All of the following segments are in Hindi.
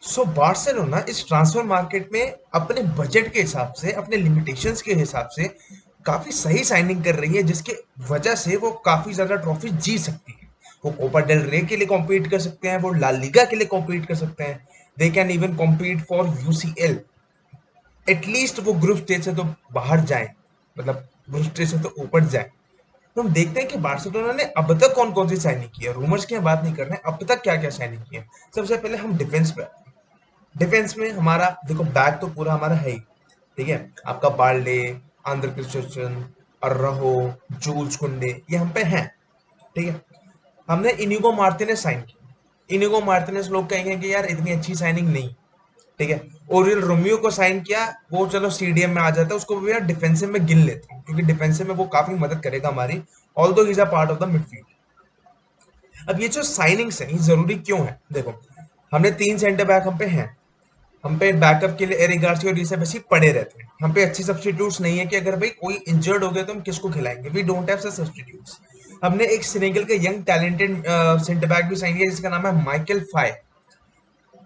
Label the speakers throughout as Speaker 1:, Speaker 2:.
Speaker 1: सो बार्सिलोना इस ट्रांसफर मार्केट में अपने बजट के हिसाब से, अपने लिमिटेशंस के हिसाब से काफी सही साइनिंग कर रही है, जिसके वजह से वो काफी ज्यादा ट्रॉफी जीत सकती है। वो कोपा डेल रे के लिए कॉम्पीट कर सकते हैं, वो ला लीगा के लिए कॉम्पीट कर सकते हैं, they can even compete for UCL. At least वो ग्रुप स्टेज से तो बाहर जाए, मतलब ग्रुप स्टेज से तो ऊपर जाए। तो हम देखते हैं कि बार्सिलोना ने अब तक कौन कौन सी साइनिंग की है। रूमर्स की हम बात नहीं कर रहे हैं, अब तक क्या क्या साइनिंग की है। सबसे पहले हम डिफेंस पे। डिफेंस में हमारा देखो, बैक तो पूरा हमारा है ही, ठीक है। आपका बाल्डे, आंद्र क्रिस्टोसन, अर्रहो, जूल्स कुंडे, ये हम पे हैं, ठीक है। हमने इनिगो मार्टिनेज साइन किया। इनिगो मार्टिनेज लोग कहेंगे कि यार इतनी अच्छी साइनिंग नहीं, ठीक है। ओरियल रोमियो को साइन किया, वो चलो सीडीएम में आ जाता है, उसको भी यार डिफेंसिव में गिन लेता हूँ, क्योंकि डिफेंसिव में वो काफी मदद करेगा हमारी, although he is a part of the midfield. अब ये जो साइनिंग्स है, ये जरूरी क्यों है? देखो, हमने 3 सेंटर बैक हम पे हैं, हम पे बैकअप के लिए एरिक गार्सिया और रीसा बेसी पड़े रहते हैं। हम पे अच्छे सब्स्टिट्यूट्स नहीं है कि अगर भाई कोई इंजर्ड हो गया तो हम किसको खिलाएंगे। We don't have such substitutes. हमने एक सेनेगल के यंग टैलेंटेड सेंटर बैक भी साइन किया, जिसका नाम है माइकल फाई।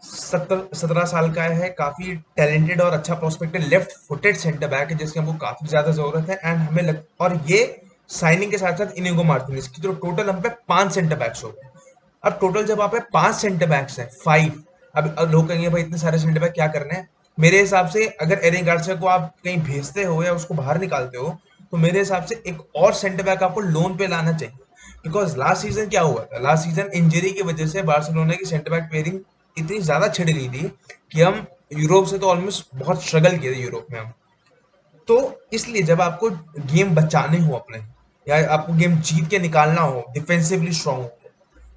Speaker 1: 17 साल का है, काफी टैलेंटेड और अच्छा प्रोस्पेक्ट है, लेफ्ट फुटेड सेंटर बैक है, जिसकी हमको काफी ज्यादा जरूरत है। एंड और ये साइनिंग के साथ साथ इनिगो मार्टिनेज की, तो टोटल हम पे 5 सेंटर बैक्स हो गए। अब टोटल जब आप पे 5 सेंटर बैक्स हैं, 5, अब लोग कहेंगे भाई इतने सारे सेंटर बैक क्या करने हैं। मेरे हिसाब से अगर एरिक गार्सिया को आप कहीं भेजते हो या उसको बाहर निकालते हो, तो मेरे हिसाब से एक और सेंटर बैक आपको लोन पे लाना चाहिए। बिकॉज लास्ट सीजन क्या हुआ था, लास्ट सीजन इंजरी की वजह से बार्सिलोना की सेंटर बैक पेयरिंग इतनी ज्यादा छिड़ गई थी कि हम यूरोप से तो ऑलमोस्ट बहुत स्ट्रगल किए थे यूरोप में हम। तो इसलिए जब आपको गेम बचाने हो अपने, या आपको गेम जीत के निकालना हो, डिफेंसिवली स्ट्रांग हो,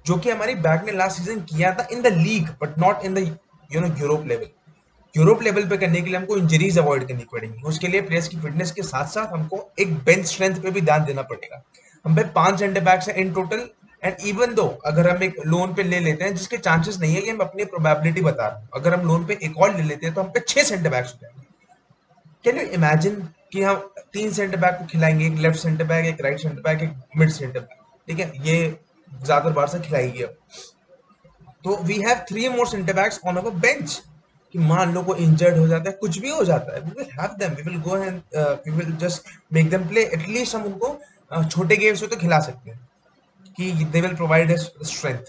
Speaker 1: जो कि हमारी बैक ने लास्ट सीजन किया था in the league but not in the Europe level. Europe level पे करने के लिए हमको इंजरीज अवॉइड करनी पड़ेंगी, उसके लिए प्लेयर्स की फिटनेस के साथ साथ हमको एक बेंच स्ट्रेंथ पे भी ध्यान देना पड़ेगा। हम पे 5 सेंटर बैक्स हैं in total. And even though अगर हम एक लोन पे ले लेते हैं, जिसके चांसेस नहीं है कि हम अपनी प्रोबेबिलिटी बता रहे हैं, अगर हम लोन पे एक और ले लेते हैं तो हम पे 6 सेंटर बैक्स हो जाएंगे। कैन यू इमेजिन कि हम 3 सेंटर बैक को खिलाएंगे, एक लेफ्ट सेंटर बैक, एक राइट सेंटर बैक, एक मिड सेंटर बैक, ठीक है। ये ज्यादातर बार से खिलाएगी अब। तो we have 3 more centre backs on our bench, कि मान लो कोई इंजर्ड हो जाता है, कुछ भी हो जाता है, we will have them, we will go and we will just make them play. At least हम उनको छोटे गेम्स में तो खिला सकते हैं, कि they will provide us strength,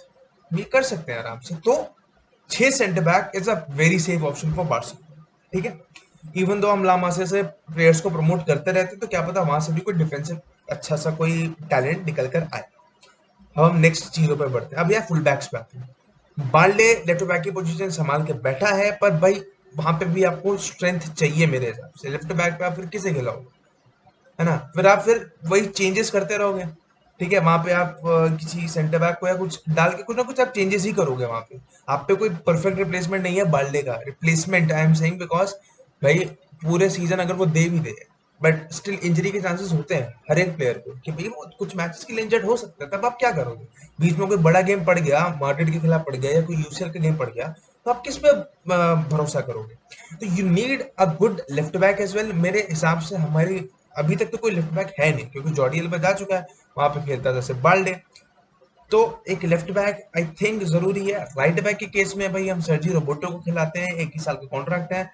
Speaker 1: ये कर सकते हैं आराम से। तो 6 centre back is a very safe option for Barcelona, ठीक है। इवन दो हम लामासे से प्लेयर्स को प्रमोट करते रहते, तो क्या पता वहां से भी कोई डिफेंसिव अच्छा सा कोई टैलेंट निकल कर आए। अब हम नेक्स्ट चीजों पे बढ़ते हैं। अब यार फुल बैक्स पे आते हैं। बाल्डे लेफ्ट बैक की पोजीशन संभाल के बैठा है, पर भाई वहां पे भी आपको स्ट्रेंथ चाहिए मेरे हिसाब से। लेफ्ट बैक पे आप फिर किसे खिलाओगे, है ना? फिर आप फिर वही चेंजेस करते रहोगे, ठीक है। वहां पे आप किसी सेंटर बैक को या कुछ डाल के कुछ ना कुछ आप चेंजेस ही करोगे वहां पे। आप पे कोई परफेक्ट रिप्लेसमेंट नहीं है बाल्डे का। Replacement I am saying because भाई पूरे सीजन अगर वो दे भी दे, बट स्टिल इंजरी के चांसेस होते हैं हर एक प्लेयर को, कि भाई वो कुछ मैचेस के लिए इंजर्ड हो सकता है। तब आप क्या करोगे? बीच में कोई बड़ा गेम पड़ गया, मार्टिन के खिलाफ पड़ गया या कोई यूसीएल का गेम पड़ गया, तो आप किस पे भरोसा करोगे? तो you need a good left back as well. मेरे हिसाब से हमारी अभी तक तो कोई लेफ्ट बैक है नहीं, क्योंकि जॉर्डी एल्बा जा चुका है, वहां पे खेलता था सिर्फ बाल्डे। तो एक लेफ्ट बैक आई थिंक जरूरी है। राइट बैक के केस में भाई हम सर्जी रोबोटो को खिलाते हैं, 1 ही साल का कॉन्ट्रैक्ट है,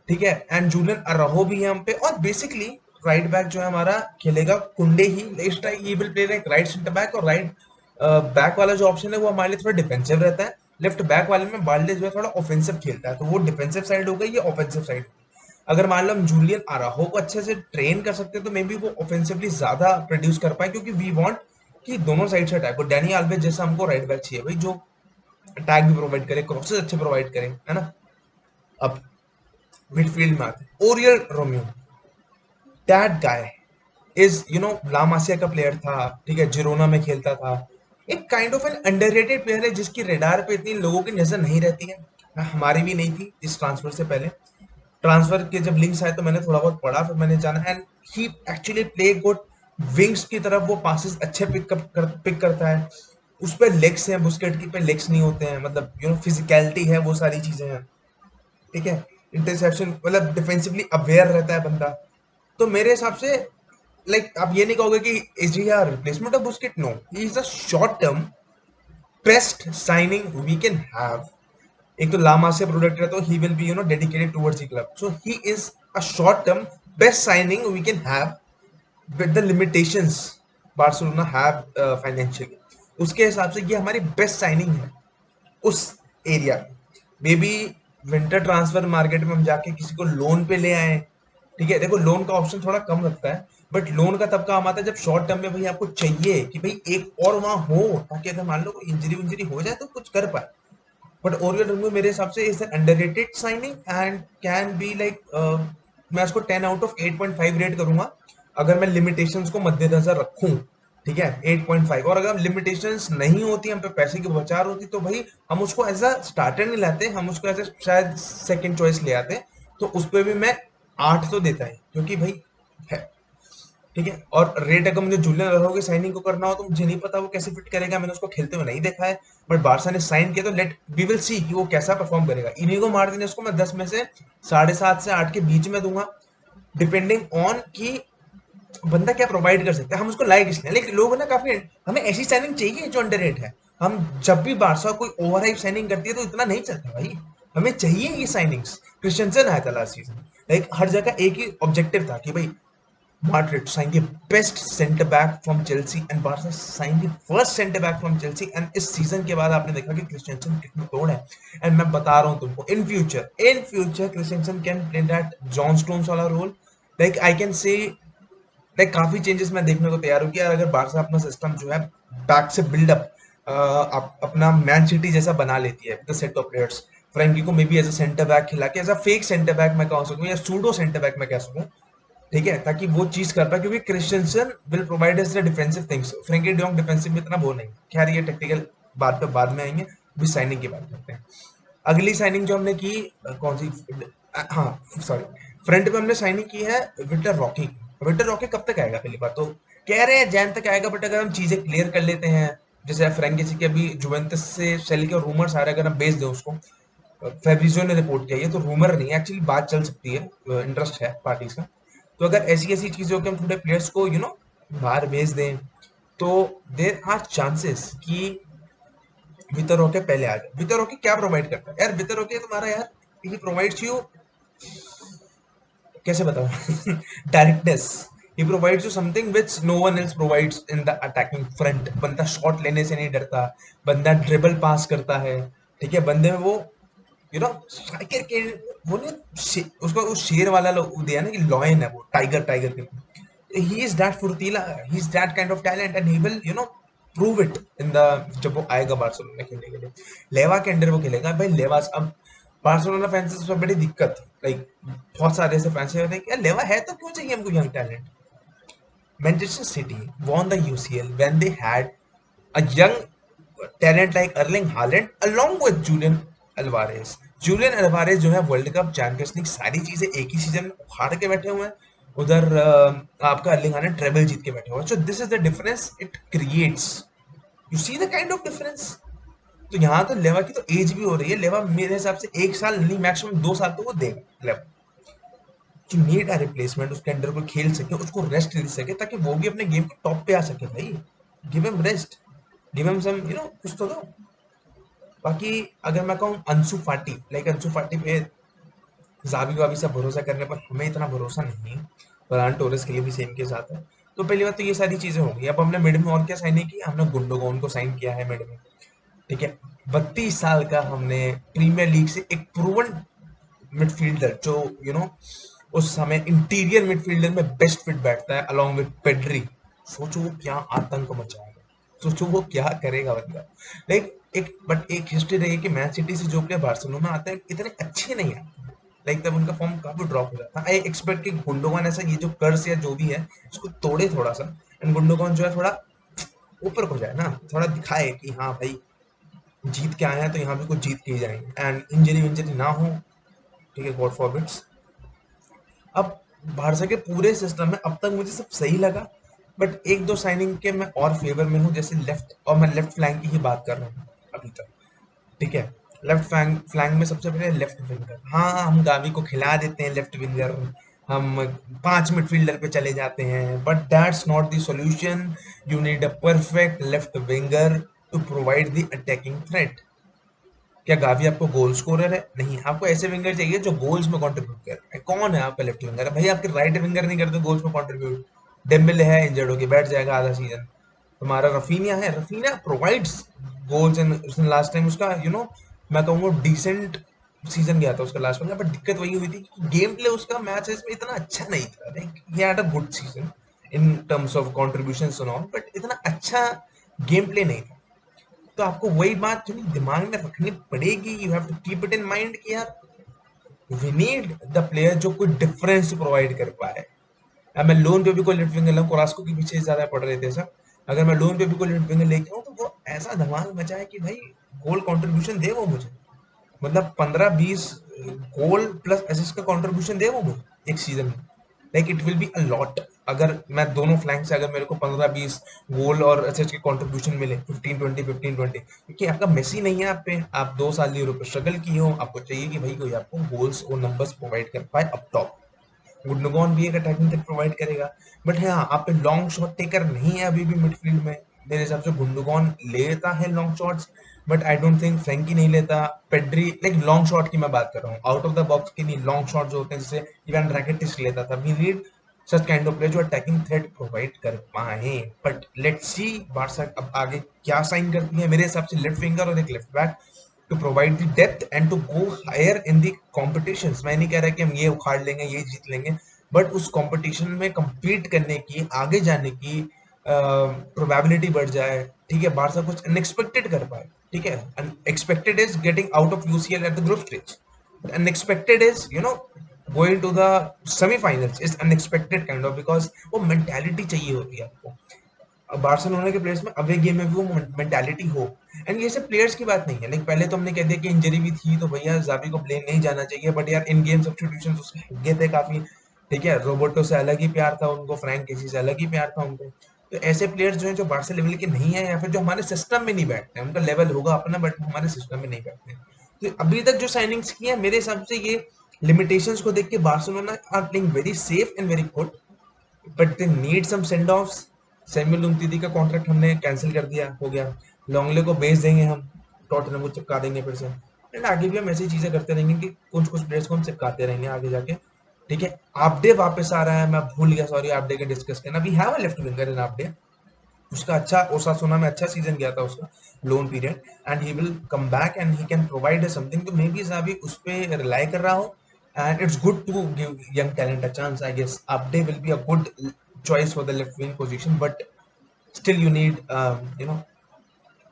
Speaker 1: ठीक है। एंड जूलियन अराहो भी है हम पे। और बेसिकली राइट बैक जो है हमारा खेलेगा कुंडे ही। He will play like right centre back, और राइट बैक वाला जो ऑप्शन है वो हमारे लिए थोड़ा डिफेंसिव रहता है। लेफ्ट बैक वाले में बाल्डे जो है थोड़ा ऑफेंसिव खेलता है, तो वो डिफेंसिव साइड हो गई, ये ऑफेंसिव साइड हो गई। अगर मान लो हम जूलियन अराहो को अच्छे से ट्रेन कर सकते हैं, तो मे बी वो ऑफेंसिवली ज्यादा प्रोड्यूस कर पाए, क्योंकि वी वांट कि दोनों साइड से अटैक हो। डैनी आल्वेज जैसा हमको राइट बैक चाहिए भाई, जो अटैक भी प्रोवाइड करे, क्रॉसेस अच्छे प्रोवाइड करे, है ना। अब मिडफील्ड में आते हैं। Oriol Romeu, that guy is La Masia का प्लेयर था, ठीक है, जिरोना में खेलता था। एक kind of N underrated player है, जिसकी रेडार पे इतनी लोगों की नजर नहीं रहती है। हमारी भी नहीं थी इस ट्रांसफर से पहले। ट्रांसफर के जब लिंक्स आए तो मैंने थोड़ा बहुत पढ़ा, फिर मैंने जाना। And he actually play good. Wings की तरफ वो पासेस अच्छे पिक करता है। उस पे लेग्स हैं, बुस्केट की पे लेग्स नहीं होते हैं, मतलब फिजिकलिटी है, वो सारी चीजें हैं, ठीक है। इंटरसेप्शन, मतलब डिफेंसिवली अवेयर रहता है बंदा। तो मेरे हिसाब से लाइक आप ये नहीं कहोगे कि is he replacement of Busquets. No, he is a short term best signing we can have. एक तो ला मासिया प्रोडक्ट है, तो he will be dedicated towards the club, so he is a short term best signing we can have with the limitations Barcelona have financially. उसके हिसाब से ये हमारी बेस्ट साइनिंग है उस एरिया में। May be winter transfer market में हम जाके किसी को लोन पे ले आए, ठीक है, देखो लोन का ऑप्शन थोड़ा कम लगता है, बट लोन का तब काम आता है जब शॉर्ट टर्म में भाई आपको चाहिए कि भाई एक और वहां हो, ताकि अगर मान लो कोई इंजरी विंजरी हो जाए तो कुछ कर पाए। बट ओरियल रंगू मेरे हिसाब से is an underrated signing and can be like, मैं उसको 10 आउट ऑफ 8.5 रेट करूंगा अगर मैं लिमिटेशंस को मद्देनजर रखूं, ठीक है, 8.5। और अगर लिमिटेशंस नहीं होती, हम पे पैसे की बचार होती, तो भाई हम उसको एज अ स्टार्टर नहीं लाते, हम उसको एज अ शायद सेकंड चॉइस ले आते, तो उस पर भी मैं 8 तो देता है, क्योंकि भाई है, ठीक है। और रेट अगर मुझे जूलियन अराउjo की साइनिंग को करना हो तो मुझे नहीं पता वो कैसे फिट करेगा, मैंने उसको खेलते हुए नहीं देखा है, बट बारसा ने साइन किया तो लेट वी विल सी कि वो कैसा परफॉर्म करेगा। इनिगो मार्टिनेज को मैं 10 में से 7.5 से 8 के बीच में दूंगा, डिपेंडिंग ऑन कि बंदा क्या प्रोवाइड कर सकता है, हम उसको लाइक इसलिए, लेकिन लोग ना काफी, हमें ऐसी साइनिंग चाहिए जो अंडररेट है। हम जब भी बारसा कोई ओवरहाइप साइनिंग करती है तो इतना नहीं चलता भाई, हमें चाहिए ये साइनिंग्स। क्रिश्चियनसन आया था लास्ट सीजन, लाइक हर जगह एक ही ऑब्जेक्टिव था कि भाई Madrid signed the best centre back from Chelsea and Barca signed the first centre back from Chelsea, and इस सीजन के बाद आपने देखा कि क्रिस्टियनसन कितना तोड़ है। एंड मैं बता रहा हूँ तुमको, in future Christensen can play that John Stones वाला role, like I can say, like काफी चेंजेस मैं देखने को तैयार हूँ कि यार अगर बारसा अपना सिस्टम जो है बैक से बिल्डअप अपना मैन सिटी जैसा बना लेती है with set of players, Frenkie को maybe as a centre back खिला के, as a fake centre back मैं कह सकूँ या सूडो सेंटर बैक मैं कह सकूँ, ठीक है, ताकि वो चीज कर पाए, क्योंकि Christiansen will provide us the defensive things, Frenkie de Jong defensive में इतना वो नहीं। खैर ये टेक्निकल बात पे बाद में आएंगे, अभी साइनिंग की बात करते हैं। अगली साइनिंग जो हमने की, कौन सी, हाँ सॉरी, फ्रंट पे हमने साइनिंग की है विक्टर रॉकी। विक्टर रॉकी कब तक आएगा, पहली बात तो कह रहे हैं जैन तक आएगा, बट अगर हम चीजें क्लियर कर लेते हैं, जैसे फ्रैंकी के अभी जुवेंटस से सेल के रूमर्स आ रहे हैं, अगर हम बेच दें उसको, फेब्रिजियो ने रिपोर्ट किया, ये तो रूमर नहीं है, एक्चुअली बात चल सकती है, इंटरेस्ट है पार्टीज का। तो अगर ऐसी ऐसी चीजों के हम थोड़े प्लेयर्स को बाहर भेज दें, तो देर आर चांसेस कि वितर होके पहले आ जाए। वितर होके क्या प्रोवाइड करता है यार, वितर होके तुम्हारा यार, ही प्रोवाइड्स यू, कैसे बताऊं, directness, he provides you something which no one else provides in the attacking front. बंदा शॉट लेने से नहीं डरता, बंदा ड्रिबल पास करता है, ठीक है, बंदे में वो स्ट्राइकर के, वो नहीं उसको उस शेर वाला वो दिया ना कि लॉयन है वो, टाइगर टाइगर के, ही इज दैट फुर्तीला, he is that kind of talent and he will prove it in the, जब वो आएगा बार्सिलोना खेलने के लिए, लेवा के अंडर वो खेलेगा भाई। लेवा अब बार्सिलोना फैंस से सबसे बड़ी दिक्कत, लाइक बहुत सारे ऐसे फैंस होते हैं कि यार लेवा है तो क्यों चाहिए हमको young talent. Manchester city won the UCL when they had a young talent like Erling Haaland along with Julian Alvarez. Julian Alvarez जो है वर्ल्ड कप, चैंपियंस लीग, सारी चीजें एक ही सीजन में उखाड़ के बैठे हुए हैं। उधर आपका अर्लिंग हालैंड ट्रेबल जीत के बैठे हुए हैं। So this is the difference it creates, you see the kind of difference. तो यहाँ तो लेवा की तो एज भी हो रही है, लेवा मेरे हिसाब से 1 साल नहीं, मैक्सिमम 2 साल तो वो देगा लेवा, कि नीड अ रिप्लेसमेंट, उसके अंडर कोई खेल सके, उसको रेस्ट दे सके, ताकि वो भी अपने गेम के टॉप पे आ सके भाई। Give him rest, give him some कुछ तो दो। बाकी अगर मैं कहूँ अंशु फाटी, लाइक अंशु फाटी पे जावी वावी से भरोसा करने पर हमें इतना भरोसा नहीं है, फरहान टोरेस के लिए भी सेम के साथ है। तो पहली बात तो ये सारी चीजें होंगी। अब हमने मिड में और क्या साइन किया, हमने गुंडोगोन को साइन किया है मिड में, ठीक है, 32 साल का हमने प्रीमियर लीग से एक प्रूवन मिडफील्डर, जो उस समय इंटीरियर मिडफील्डर में बेस्ट फिट बैठता है अलोंग विद पेड्री। सोचो वो क्या आतंक मचाएगा, सोचो वो क्या करेगा बंदा। लाइक एक हिस्ट्री रही है कि मैन सिटी से जो प्लेयर बार्सिलोना आते हैं इतने अच्छे नहीं आते, लाइक तब उनका फॉर्म काफी ड्रॉप हो जाता है। आई एक्सपेक्ट कि गुंडोगन ऐसा ये जो कर्स या जो भी है इसको तोड़े थोड़ा सा, एंड गुंडोगन जो है थोड़ा ऊपर को जाए ना, थोड़ा दिखाए कि हाँ भाई जीत के आए हैं तो यहाँ भी कुछ जीत के ही जाएंगे, एंड इंजरी विंजरी ना हो, ठीक है, गॉड फॉरबिड्स। अब बारसा के पूरे सिस्टम में अब तक मुझे सब सही लगा, बट एक दो साइनिंग के मैं और फेवर में हूँ, जैसे लेफ्ट, और मैं लेफ्ट फ्लैंक की ही बात कर रहा हूँ अभी तक, ठीक है। लेफ्ट फ्लैंक फ्लैंक में सबसे पहले लेफ्ट विंगर, हाँ हम गावी को खिला देते हैं लेफ्ट विंगर, हम 5 मिडफील्डर पे चले जाते हैं, but that's not the solution. You need a perfect left winger to provide the attacking threat. क्या गावी आपको गोल स्कोरर है? नहीं, आपको ऐसे विंगर चाहिए जो गोल्स में कंट्रीब्यूट कर रहा है। कौन है आपका लेफ्ट विंगर? भाई आपके राइट विंगर नहीं करते गोल्स में कंट्रीब्यूट। डेम्बेले है, इंजर्ड होके बैठ जाएगा आधा सीजन। तुम्हारा रफीनिया है, रफीनिया प्रोवाइड्स गोल्स इन, उसने लास्ट टाइम उसका मैं कहूँगा डिसेंट सीजन गया था उसका लास्ट में, बट दिक्कत वही हुई थी कि गेम प्ले उसका मैचेस में इतना अच्छा नहीं था। Like he had a good season in terms of contributions and all, but इतना अच्छा गेम प्ले नहीं था। तो आपको वही बात थोड़ी दिमाग में रखनी पड़ेगी, you have to keep it in mind कि यार वी नीड द प्लेयर जो कोई डिफरेंस प्रोवाइड कर पाए। अब मैं लोन पे भी कोई लेफ्ट विंगर लाऊं, कोरास्को के पीछे ज्यादा पड़ रहे थे सब, अगर मैं लोन पे भी कोई लेफ्ट विंगर लेके आऊं तो वो ऐसा धमाल मचाए कि भाई गोल कंट्रीब्यूशन दे वो मुझे, मतलब 15-20 गोल प्लस असिस्ट का कंट्रीब्यूशन दे वो मुझे एक सीजन में। Like it will be a lot अगर मैं दोनों फ्लैंक से अगर मेरे को 15-20 गोल और असिस्ट के कंट्रीब्यूशन मिले, 15-20 क्योंकि आपका मेसी नहीं है आप पे, आप 2 साल यूरोप पे स्ट्रगल किए हो, आपको चाहिए कि भाई कोई आपको गोल्स और नंबर्स प्रोवाइड कर पाए अप टॉप। गुंडोगन भी एक अटैकिंग थ्रेट प्रोवाइड करेगा, बट हाँ आप पे लॉन्ग शॉट टेकर नहीं है अभी भी मिडफील्ड में। मेरे हिसाब से गुंडोगन लेता है long shots, but I don't think Frenkie नहीं लेता। पेड्री, लाइक लॉन्ग शॉट की मैं बात कर रहा हूँ, आउट ऑफ द बॉक्स के नहीं, लॉन्ग शॉट जो होते हैं जैसे इवान रैकिटिच लेता था। We need such kind of player जो अटैकिंग थ्रेट प्रोवाइड कर पाए। बट लेट्स सी बारसा अब आगे क्या साइन करती है। मेरे हिसाब से लेफ्ट विंगर और एक left back to provide the depth and to go higher in the competitions. मैं नहीं कह रहा कि हम ये उखाड़ लेंगे ये जीत लेंगे, बट उस कंपटीशन में compete करने की, आगे जाने की प्रोबेबिलिटी बढ़ जाए। ठीक है, बारसा कुछ अनएक्सपेक्टेड कर पाए। ठीक है, unexpected is getting out of UCL at the group stage, unexpected is going to the semifinals is unexpected kind of, because वो मेंटालिटी चाहिए होती है आपको। बार्सिलोना के प्लेयर्स में अवे गेम में भी वो मेंटालिटी हो। एंड ये सब प्लेयर्स की बात नहीं है, लाइक पहले तो हमने कह दिया कि इंजरी भी थी तो भैया जावी को ब्लेम नहीं जाना चाहिए, बट यार इन गेम सब्स्टिट्यूशंस उसके लगे थे काफी। ठीक है, रोबोटो से अलग ही प्यार था उनको, फ्रैंक केसी से अलग ही प्यार था उनको। तो ऐसे प्लेयर्स जो हैं जो बार्सा लेवल के नहीं है या फिर जो हमारे सिस्टम में नहीं बैठते हैं, उनका लेवल होगा अपना बट हमारे सिस्टम में नहीं बैठते हैं। तो अभी तक जो साइनिंग्स की है मेरे हिसाब से ये लिमिटेशंस को देख के Barcelona are playing very safe and very good, but they need some send offs. Samuel Umtiti का कॉन्ट्रैक्ट हमने कैंसिल कर दिया, हो गया। लॉन्गले को बेच देंगे हम, टॉटनहम को चिपका देंगे फिर से। एंड आगे भी हम ऐसी चीजें करते रहेंगे कि कुछ कुछ प्लेयर्स को हम चिपकाते रहेंगे आगे जाके। ठीक है, आपडे वापस आ रहा है, मैं भूल गया सॉरी आपडे का डिस्कस करना। We have a left winger in Abde, उसका अच्छा ओसासुना में अच्छा सीजन गया था उसका loan period, and he will come back and he can provide something. तो मे बी अभी उस पे रिलाई कर रहा हो, and it's good to give young talent a chance. I guess Abde will be a good choice for the left wing position, but still you need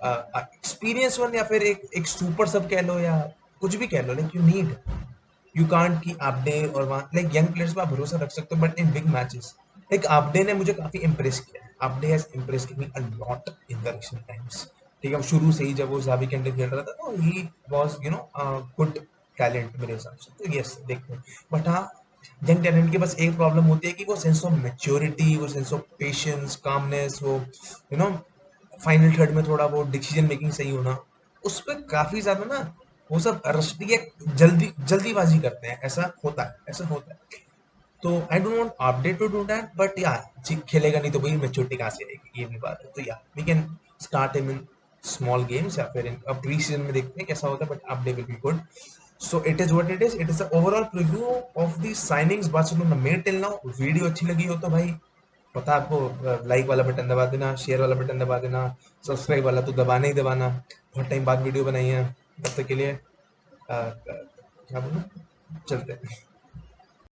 Speaker 1: experience one, या फिर एक सुपर सब कह लो या कुछ भी कह लो, लाइक यू कांट की आपडे और वहाँ लाइक यंग प्लेयर्स पे आप भरोसा रख सकते हो, but in big matches like Abde ने मुझे काफी इंप्रेस किया। Abde has impressed me a lot in the recent times. ठीक है, शुरू से ही जब वो जावी के अंडर खेल रहा था तो ही वाज गुड टैलेंट मेरे हिसाब से। तो यस देखते हैं, बट हाँ यंग टैलेंट की बस एक प्रॉब्लम होती है कि वो सेंस ऑफ मेच्योरिटी, वो सेंस ऑफ पेशेंस, कामनेस, वो फाइनल थर्ड में थोड़ा वो डिसीजन मेकिंग सही होना, उस पर काफी ज्यादा ना वो सब रस्टी है, जल्दीबाजी करते हैं, ऐसा होता है, ऐसा होता है। तो I don't want Abde to do that, but यार खेलेगा नहीं तो भाई मेच्योरिटी कहाँ से रहेगी, ये भी बात है। तो या we can start him in small games या फिर इन प्री सीजन में देखते हैं कैसा होता है, but update will be good. So it is what it is. It is the overall preview of the signings Barcelona made till now. Video अच्छी लगी हो तो भाई पता आपको, लाइक वाला बटन दबा देना, शेयर वाला बटन दबा देना, सब्सक्राइब वाला तो दबाना ही दबाना। बहुत टाइम बाद वीडियो बनाई है, तब तक के लिए क्या बोलूं, चलते हैं।